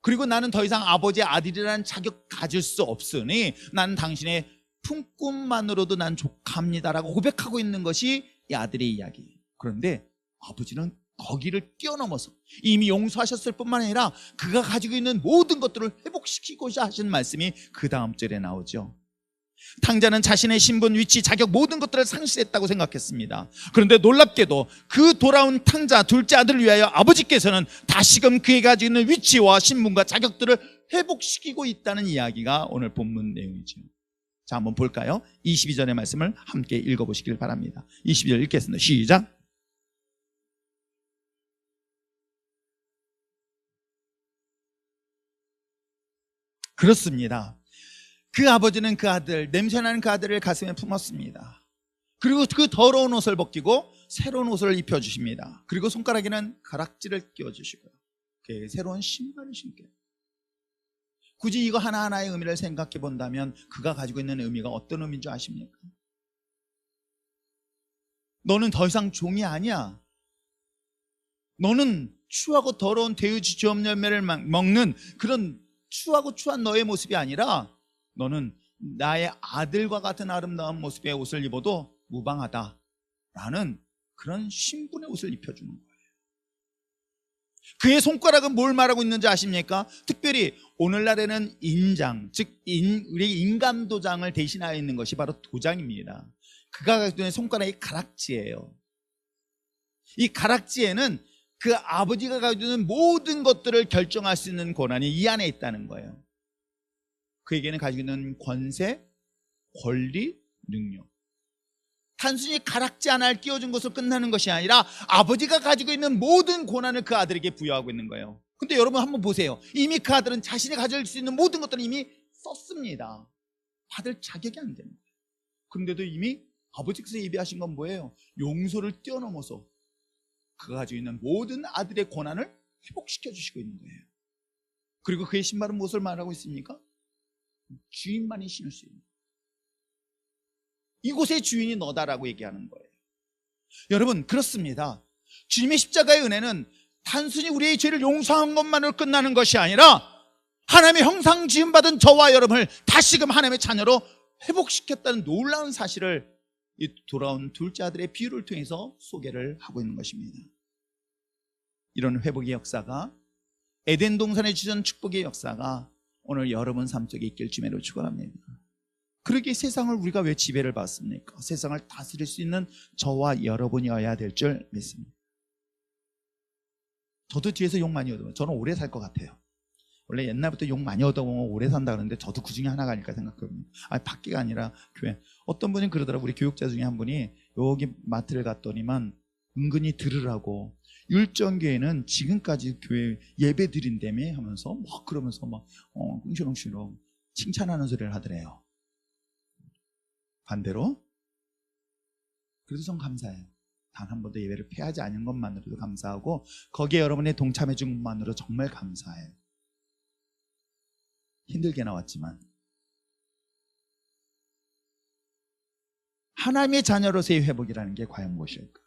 S1: 그리고 나는 더 이상 아버지의 아들이라는 자격 가질 수 없으니 나는 당신의 품꾼만으로도 난 족합니다라고 고백하고 있는 것이 이 아들의 이야기예요. 그런데 아버지는 거기를 뛰어넘어서 이미 용서하셨을 뿐만 아니라 그가 가지고 있는 모든 것들을 회복시키고자 하신 말씀이 그 다음 절에 나오죠. 탕자는 자신의 신분, 위치, 자격 모든 것들을 상실했다고 생각했습니다. 그런데 놀랍게도 그 돌아온 탕자 둘째 아들을 위하여 아버지께서는 다시금 그에게 가지고 있는 위치와 신분과 자격들을 회복시키고 있다는 이야기가 오늘 본문 내용이죠. 자, 한번 볼까요? 22절의 말씀을 함께 읽어보시길 바랍니다. 22절 읽겠습니다. 시작. 그렇습니다. 그 아버지는 그 아들, 냄새나는 그 아들을 가슴에 품었습니다. 그리고 그 더러운 옷을 벗기고 새로운 옷을 입혀주십니다. 그리고 손가락에는 가락지를 끼워주시고요, 새로운 신발을 신게. 굳이 이거 하나하나의 의미를 생각해 본다면 그가 가지고 있는 의미가 어떤 의미인 줄 아십니까? 너는 더 이상 종이 아니야. 너는 추하고 더러운 돼지 쥐업 열매를 먹는 그런 추하고 추한 너의 모습이 아니라 너는 나의 아들과 같은 아름다운 모습의 옷을 입어도 무방하다라는 그런 신분의 옷을 입혀주는 거예요. 그의 손가락은 뭘 말하고 있는지 아십니까? 특별히 오늘날에는 인장, 즉 우리 인감도장을 대신하여 있는 것이 바로 도장입니다. 그가 가지고 있는 손가락이 가락지예요. 이 가락지에는 그 아버지가 가지고 있는 모든 것들을 결정할 수 있는 권한이 이 안에 있다는 거예요. 그에게는 가지고 있는 권세, 권리, 능력. 단순히 가락지 하나를 끼워준 것으로 끝나는 것이 아니라 아버지가 가지고 있는 모든 권한을 그 아들에게 부여하고 있는 거예요. 근데 여러분 한번 보세요. 이미 그 아들은 자신이 가질 수 있는 모든 것들을 이미 썼습니다. 받을 자격이 안 되는 거예요. 그런데도 이미 아버지께서 예비하신 건 뭐예요? 용서를 뛰어넘어서 그가 가지고 있는 모든 아들의 권한을 회복시켜 주시고 있는 거예요. 그리고 그의 신발은 무엇을 말하고 있습니까? 주인만이 신을 수 있는, 이곳의 주인이 너다라고 얘기하는 거예요. 여러분, 그렇습니다. 주님의 십자가의 은혜는 단순히 우리의 죄를 용서한 것만으로 끝나는 것이 아니라 하나님의 형상 지음받은 저와 여러분을 다시금 하나님의 자녀로 회복시켰다는 놀라운 사실을 이 돌아온 둘째 아들의 비유를 통해서 소개를 하고 있는 것입니다. 이런 회복의 역사가, 에덴 동산에 주신 축복의 역사가 오늘 여러분 삶 속에 있길 주님으로 축원합니다. 그러기에 세상을 우리가 왜 지배를 받습니까? 세상을 다스릴 수 있는 저와 여러분이어야 될 줄 믿습니다. 저도 뒤에서 욕 많이 얻어요. 저는 오래 살 것 같아요. 원래 옛날부터 욕 많이 얻어보면 오래 산다 그러는데 저도 그 중에 하나가 아닐까 생각합니다. 밖에가 아니라 교회. 어떤 분이 그러더라고요. 우리 교육자 중에 한 분이 여기 마트를 갔더니만 은근히 들으라고, 율정교회는 지금까지 교회 예배 드린다며 하면서 막 그러면서 막 꿍시렁시렁 칭찬하는 소리를 하더래요. 반대로 그래도 전 감사해요. 단 한 번도 예배를 패하지 않은 것만으로도 감사하고 거기에 여러분의 동참해 준 것만으로 정말 감사해요. 힘들게 나왔지만 하나님의 자녀로서의 회복이라는 게 과연 무엇일까?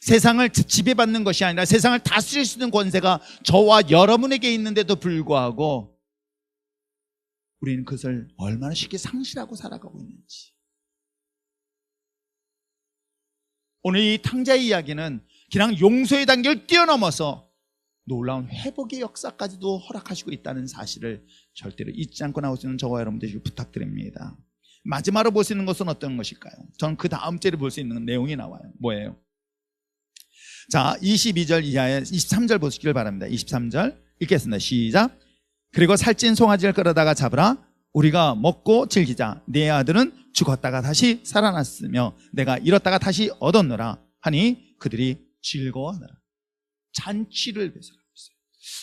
S1: 세상을 지배받는 것이 아니라 세상을 다스릴 수 있는 권세가 저와 여러분에게 있는데도 불구하고 우리는 그것을 얼마나 쉽게 상실하고 살아가고 있는지. 오늘 이 탕자의 이야기는 그냥 용서의 단계를 뛰어넘어서 놀라운 회복의 역사까지도 허락하시고 있다는 사실을 절대로 잊지 않고 나오시는 저와 여러분들에게 부탁드립니다. 마지막으로 볼 수 있는 것은 어떤 것일까요? 저는 그 다음 절에 볼 수 있는 내용이 나와요. 뭐예요? 자, 22절 이하에 23절 보시길 바랍니다. 23절 읽겠습니다. 시작. 그리고 살찐 송아지를 끌어다가 잡으라. 우리가 먹고 즐기자. 네 아들은 죽었다가 다시 살아났으며 내가 잃었다가 다시 얻었노라 하니 그들이 즐거워하더라. 잔치를 배설하고 있어요.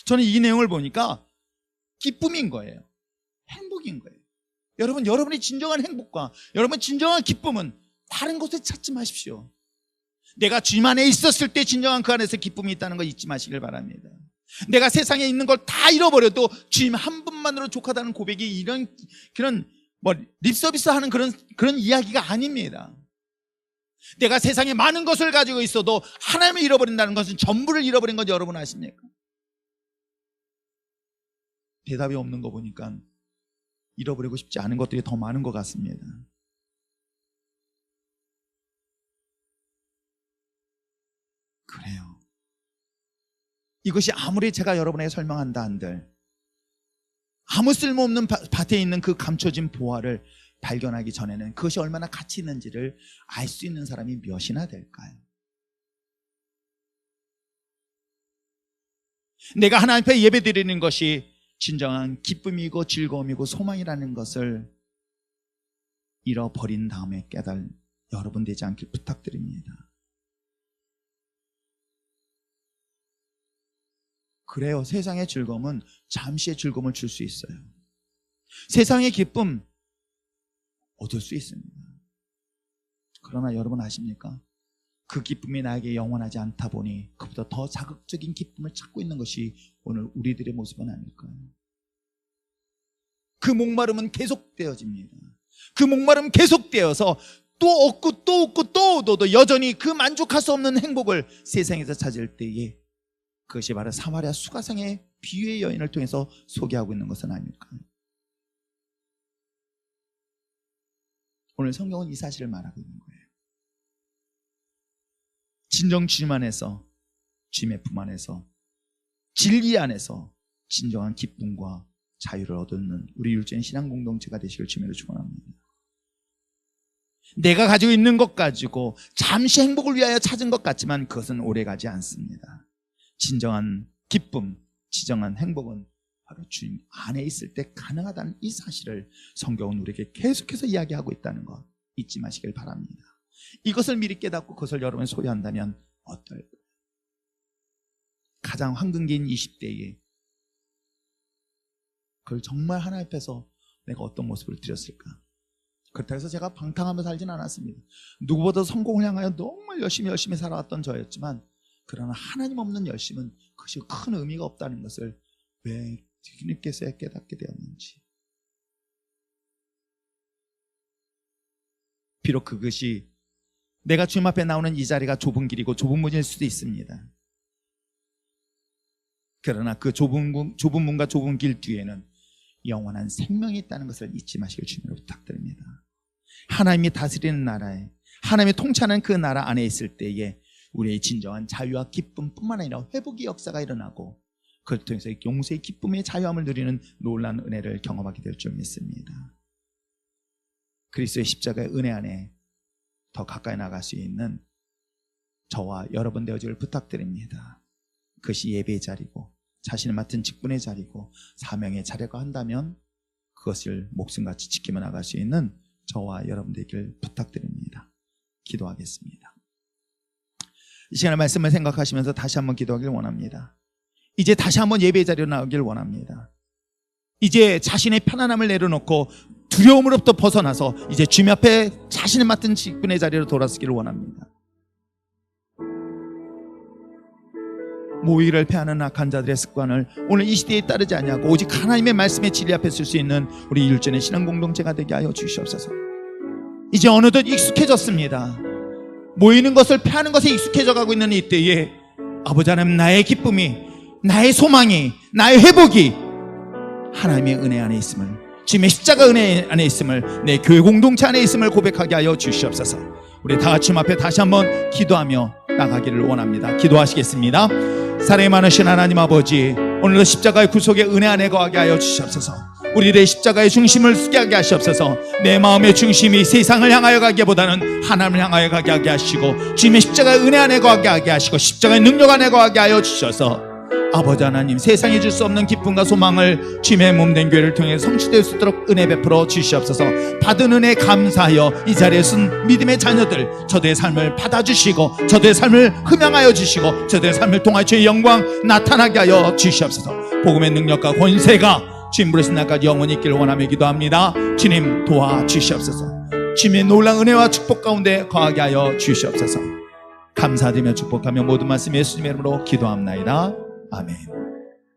S1: 저는 이 내용을 보니까 기쁨인 거예요. 행복인 거예요. 여러분, 여러분의 진정한 행복과 여러분 진정한 기쁨은 다른 곳에 찾지 마십시오. 내가 주님 안에 있었을 때 진정한 그 안에서 기쁨이 있다는 걸 잊지 마시길 바랍니다. 내가 세상에 있는 걸 다 잃어버려도 주님 한 분만으로 족하다는 고백이 이런 그런 립서비스 하는 그런 이야기가 아닙니다. 내가 세상에 많은 것을 가지고 있어도 하나님을 잃어버린다는 것은 전부를 잃어버린 건 여러분 아십니까? 대답이 없는 거 보니까 잃어버리고 싶지 않은 것들이 더 많은 것 같습니다. 그래요. 이것이 아무리 제가 여러분에게 설명한다 한들 아무 쓸모없는 밭에 있는 그 감춰진 보화를 발견하기 전에는 그것이 얼마나 가치 있는지를 알 수 있는 사람이 몇이나 될까요? 내가 하나님 앞에 예배드리는 것이 진정한 기쁨이고 즐거움이고 소망이라는 것을 잃어버린 다음에 깨달 여러분 되지 않길 부탁드립니다. 그래요. 세상의 즐거움은 잠시의 즐거움을 줄 수 있어요. 세상의 기쁨 얻을 수 있습니다. 그러나 여러분 아십니까? 그 기쁨이 나에게 영원하지 않다 보니 그보다 더 자극적인 기쁨을 찾고 있는 것이 오늘 우리들의 모습은 아닐까요? 그 목마름은 계속되어집니다. 그 목마름은 계속되어서 또 얻고 또 얻고 또 얻어도 여전히 그 만족할 수 없는 행복을 세상에서 찾을 때에 그것이 바로 사마리아 수가성의 비유의 여인을 통해서 소개하고 있는 것은 아닐까요? 오늘 성경은 이 사실을 말하고 있는 거예요. 진정 주님 안에서, 주님의 품 안에서 진리 안에서 진정한 기쁨과 자유를 얻는 우리 율제인 신앙 공동체가 되시길 주님으로 축원합니다. 내가 가지고 있는 것 가지고 잠시 행복을 위하여 찾은 것 같지만 그것은 오래가지 않습니다. 진정한 기쁨, 진정한 행복은 바로 주님 안에 있을 때 가능하다는 이 사실을 성경은 우리에게 계속해서 이야기하고 있다는 것 잊지 마시길 바랍니다. 이것을 미리 깨닫고 그것을 여러분이 소유한다면 어떨까요? 가장 황금기인 20대에 그걸 정말 하나님 앞에서 내가 어떤 모습을 드렸을까? 그렇다고 해서 제가 방탕하며 살진 않았습니다. 누구보다 성공을 향하여 정말 열심히 살아왔던 저였지만 그러나 하나님 없는 열심은 그것이 큰 의미가 없다는 것을 왜 주님께서 깨닫게 되었는지, 비록 그것이 내가 주님 앞에 나오는 이 자리가 좁은 길이고 좁은 문일 수도 있습니다. 그러나 그 좁은 문과 좁은 길 뒤에는 영원한 생명이 있다는 것을 잊지 마시길 주님으로 부탁드립니다. 하나님이 다스리는 나라에, 하나님이 통치하는 그 나라 안에 있을 때에 우리의 진정한 자유와 기쁨뿐만 아니라 회복의 역사가 일어나고 그걸 통해서 용서의 기쁨의 자유함을 누리는 놀라운 은혜를 경험하게 될 줄 믿습니다. 그리스도의 십자가의 은혜 안에 더 가까이 나갈 수 있는 저와 여러분 되어주길 부탁드립니다. 그것이 예배의 자리고 자신을 맡은 직분의 자리고 사명의 자리가 한다면 그것을 목숨같이 지키며 나갈 수 있는 저와 여러분 되길 부탁드립니다. 기도하겠습니다. 이 시간의 말씀을 생각하시면서 다시 한번 기도하길 원합니다. 이제 다시 한번 예배의 자리로 나오길 원합니다. 이제 자신의 편안함을 내려놓고 두려움으로부터 벗어나서 이제 주님 앞에 자신을 맡은 직분의 자리로 돌아서기를 원합니다. 모의를 패하는 악한 자들의 습관을 오늘 이 시대에 따르지 아니하고 오직 하나님의 말씀의 진리 앞에 쓸 수 있는 우리 율전의 신앙 공동체가 되게 하여 주시옵소서. 이제 어느덧 익숙해졌습니다. 모이는 것을 패하는 것에 익숙해져 가고 있는 이때에 아버지 하나님, 나의 기쁨이, 나의 소망이, 나의 회복이 하나님의 은혜 안에 있음을, 주님의 십자가 은혜 안에 있음을, 내 교회 공동체 안에 있음을 고백하게 하여 주시옵소서. 우리 다 같이 주님 앞에 다시 한번 기도하며 나가기를 원합니다. 기도하시겠습니다. 사랑이 많으신 하나님 아버지, 오늘도 십자가의 구속의 은혜 안에 거하게 하여 주시옵소서. 우리들의 십자가의 중심을 쓰게 하게 하시옵소서. 내 마음의 중심이 세상을 향하여 가기보다는 하나님을 향하여 가게 하게 하시고 주님의 십자가의 은혜 안에 거하게 하게 하시고 십자가의 능력 안에 거하게 하여 주셔서 아버지 하나님, 세상이 줄 수 없는 기쁨과 소망을 주님의 몸된 교회를 통해 성취될 수 있도록 은혜 베풀어 주시옵소서. 받은 은혜 감사하여 이 자리에 쓴 믿음의 자녀들, 저들의 삶을 받아주시고 저들의 삶을 흠양하여 주시고 저들의 삶을 통하여 주의 영광 나타나게 하여 주시옵소서. 복음의 능력과 권세가 주님 부르신 날까지 영원히 있기를 원하며 기도합니다. 주님 도와주시옵소서. 주님의 놀라운 은혜와 축복 가운데 거하게 하여 주시옵소서. 감사드리며 축복하며 모든 말씀 예수님의 이름으로 기도합나이다. 아멘.